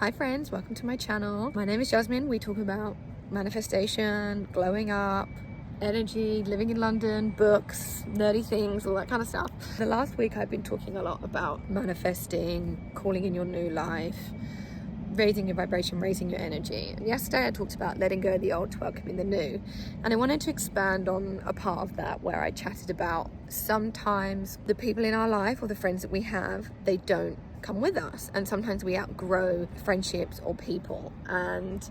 Hi friends, welcome to my channel. My name is Jasmine. We talk about manifestation, glowing up, energy, living in London, books, nerdy things, all that kind of stuff. The last week I've been talking a lot about manifesting, calling in your new life, raising your vibration, raising your energy. And yesterday I talked about letting go of the old to welcome in the new. And I wanted to expand on a part of that where I chatted about sometimes the people in our life or the friends that we have, they don't come with us, and sometimes we outgrow friendships or people. And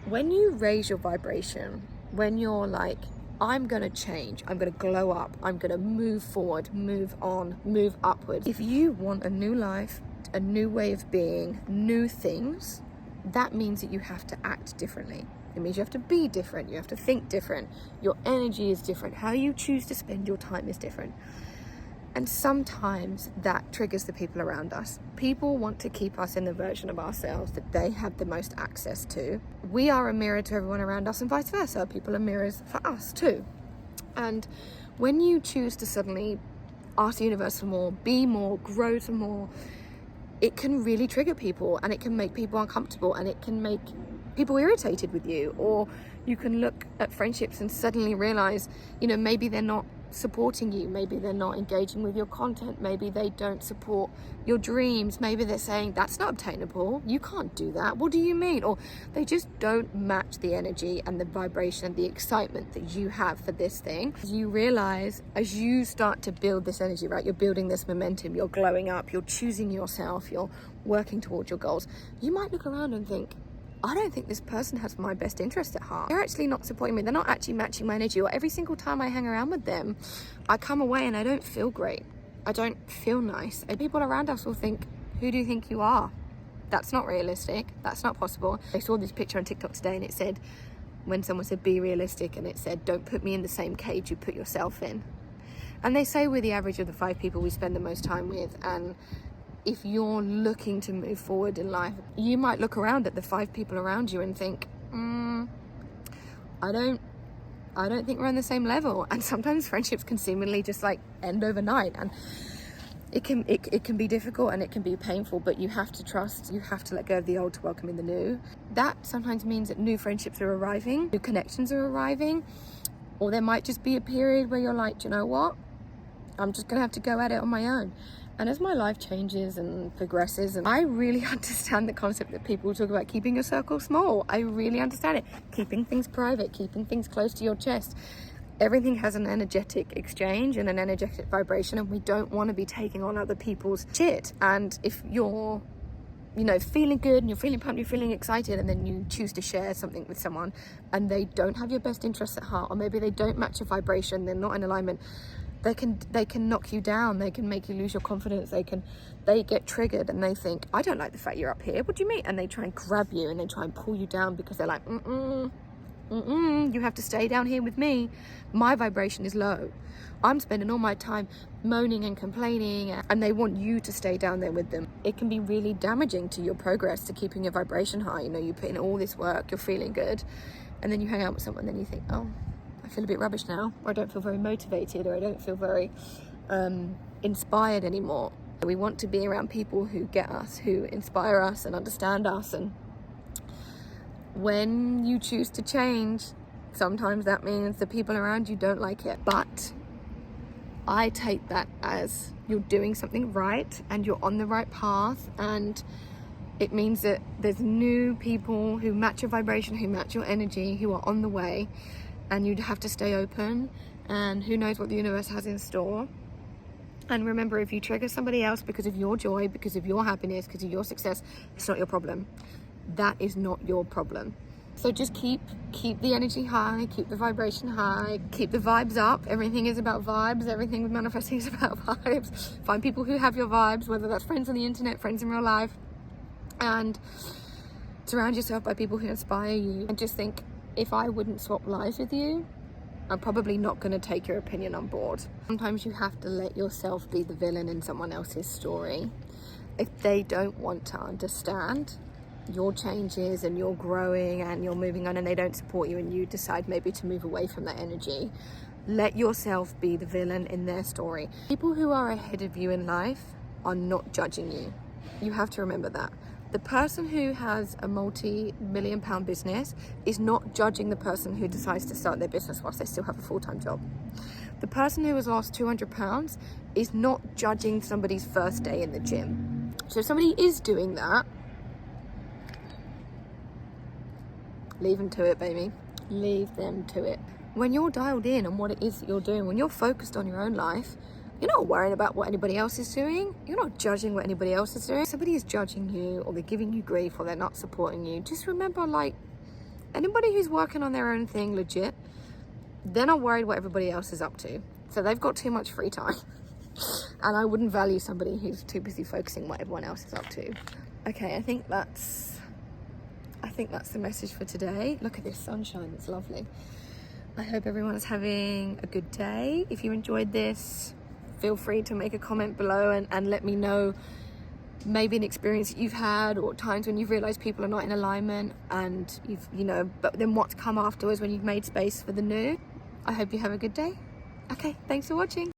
when you raise your vibration, when you're like, I'm gonna change, I'm gonna glow up, I'm gonna move forward, move on, move upward, if you want a new life, a new way of being, new things, that means that you have to act differently. It means you have to be different, you have to think different, your energy is different, how you choose to spend your time is different. And sometimes that triggers the people around us. People want to keep us in the version of ourselves that they have the most access to. We are a mirror to everyone around us and vice versa. People are mirrors for us too. And when you choose to suddenly ask the universe for more, be more, grow to more, it can really trigger people and it can make people uncomfortable and it can make people irritated with you. Or you can look at friendships and suddenly realize, maybe they're not supporting you, maybe they're not engaging with your content, maybe they don't support your dreams, maybe they're saying that's not obtainable, you can't do that, what do you mean? Or they just don't match the energy and the vibration and the excitement that you have for this thing. You realize as you start to build this energy, right, you're building this momentum, you're glowing up, you're choosing yourself, you're working towards your goals, you might look around and think, I don't think this person has my best interest at heart. They're actually not supporting me. They're not actually matching my energy. Or every single time I hang around with them, I come away and I don't feel great. I don't feel nice. And people around us will think, who do you think you are? That's not realistic. That's not possible. I saw this picture on TikTok today and it said, when someone said, be realistic, and it said, don't put me in the same cage you put yourself in. And they say we're the average of the 5 people we spend the most time with. And if you're looking to move forward in life, you might look around at the 5 people around you and think, I don't think we're on the same level. And sometimes friendships can seemingly just like end overnight, and it can be difficult and it can be painful, but you have to trust, you have to let go of the old to welcome in the new. That sometimes means that new friendships are arriving, new connections are arriving, or there might just be a period where you're like, do you know what? I'm just gonna have to go at it on my own. And as my life changes and progresses, and I really understand the concept that people talk about keeping your circle small. I really understand it. Keeping things private, keeping things close to your chest. Everything has an energetic exchange and an energetic vibration, and we don't want to be taking on other people's shit. And if you're feeling good and you're feeling pumped, you're feeling excited, and then you choose to share something with someone and they don't have your best interests at heart, or maybe they don't match your vibration, they're not in alignment, they can knock you down, they can make you lose your confidence, they get triggered and they think, I don't like the fact you're up here, what do you mean? And they try and grab you and they try and pull you down because they're like, you have to stay down here with me. My vibration is low. I'm spending all my time moaning and complaining, and they want you to stay down there with them. It can be really damaging to your progress, to keeping your vibration high. You put in all this work, you're feeling good, and then you hang out with someone, and then you think, oh, I feel a bit rubbish now, or I don't feel very motivated, or I don't feel very inspired anymore. We want to be around people who get us, who inspire us and understand us. And when you choose to change, sometimes that means the people around you don't like it. But I take that as you're doing something right and you're on the right path, and it means that there's new people who match your vibration, who match your energy, who are on the way. And you'd have to stay open, and who knows what the universe has in store. And remember, if you trigger somebody else because of your joy, because of your happiness, because of your success, it's not your problem. That is not your problem. So just keep the energy high, keep the vibration high, keep the vibes up. Everything is about vibes. Everything with manifesting is about vibes. Find people who have your vibes, whether that's friends on the internet, friends in real life, and surround yourself by people who inspire you. And just think, if I wouldn't swap lives with you, I'm probably not going to take your opinion on board. Sometimes you have to let yourself be the villain in someone else's story. If they don't want to understand your changes and you're growing and you're moving on, and they don't support you, and you decide maybe to move away from that energy, let yourself be the villain in their story. People who are ahead of you in life are not judging you. You have to remember that. The person who has a multi-million pound business is not judging the person who decides to start their business whilst they still have a full-time job. The person who has lost 200 pounds is not judging somebody's first day in the gym. So if somebody is doing that, leave them to it, baby. Leave them to it. When you're dialed in on what it is that you're doing, when you're focused on your own life, you're not worrying about what anybody else is doing. You're not judging what anybody else is doing. If somebody is judging you, or they're giving you grief, or they're not supporting you, just remember, like, anybody who's working on their own thing legit, they're not worried what everybody else is up to. So they've got too much free time. And I wouldn't value somebody who's too busy focusing what everyone else is up to. Okay, I think that's the message for today. Look at this sunshine, it's lovely. I hope everyone is having a good day. If you enjoyed this, feel free to make a comment below and let me know maybe an experience that you've had, or times when you've realized people are not in alignment, and but then what's come afterwards when you've made space for the new. I hope you have a good day. Okay, thanks for watching.